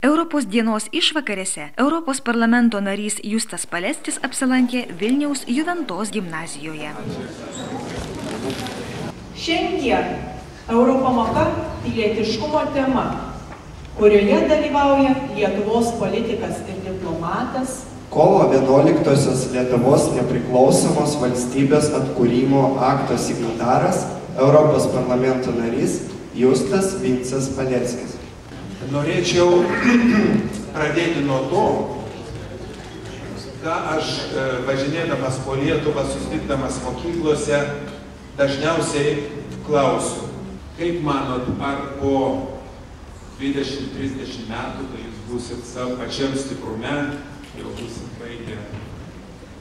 Europos dienos išvakarėse Europos parlamento narys Justas Palestis apsilankė Vilniaus Juventos gimnazijoje. Šiandien Europamoka pilietiškumo tema, kurioje dalyvauja Lietuvos politikas ir diplomatas. Kovo 11-osios Lietuvos nepriklausomos valstybės atkūrimo akto signataras, Europos parlamento narys Justas Vincas Paleckis. Norėčiau pradėti nuo to, ką aš važinėdamas po Lietuvą, susitikdamas mokyklose, dažniausiai klausiu. Kaip manot, ar po 20-30 metų, kai jūs būsit savo pačiam stiprume, jau būsit baigę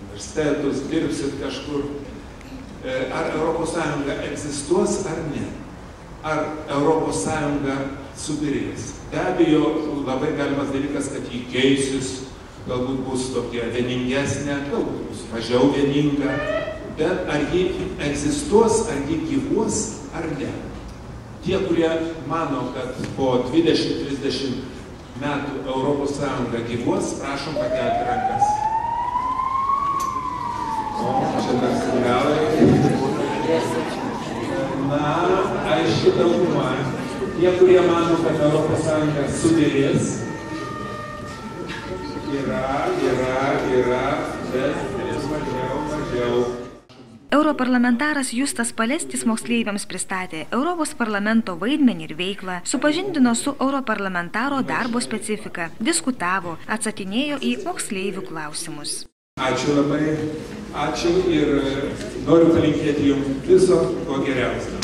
universitetus, dirbsit kažkur, ar ES egzistuos ar ne? Ar ES subirės? Be abejo, labai galimas dalykas, kad jį keisis, galbūt bus tokia vieningesnė, galbūt bus mažiau vieninga, bet ar jį egzistuos, ar jį gyvuos, ar ne? Tie, kurie mano, kad po 20-30 metų ES gyvuos, prašom pakelti rankas. O, čia dar signalai. Na, aiški dauguma. Tie, kurie mano, kad ES subirės, yra, bet mažiau. Europarlamentaras Justas Palestis moksleiviams pristatė Europos parlamento vaidmenį ir veiklą, supažindino su europarlamentaro darbo specifika, diskutavo, atsakinėjo į moksleivių klausimus. Ačiū labai, ačiū ir noriu palinkėti jums viso ko geriausio.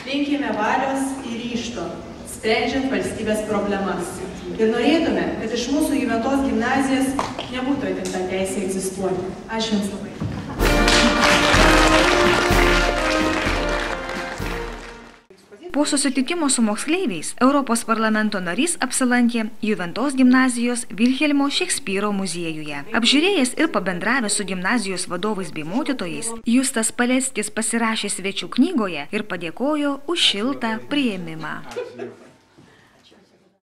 Linkime valios ir ryžto, sprendžiant valstybės problemas. Ir norėtume, kad iš mūsų Juventos gimnazijos nebūtų atimta teisė egzistuoti. Ačiū Jums labai. Po susitikimo su moksleiviais Europos parlamento narys apsilankė Juventos gimnazijos Vilhelmo Šekspyro muziejuje. Apžiūrėjęs ir pabendravęs su gimnazijos vadovais bei mokytojais, Justas Paleskis pasirašė svečių knygoje ir padėkojo už šiltą priėmimą.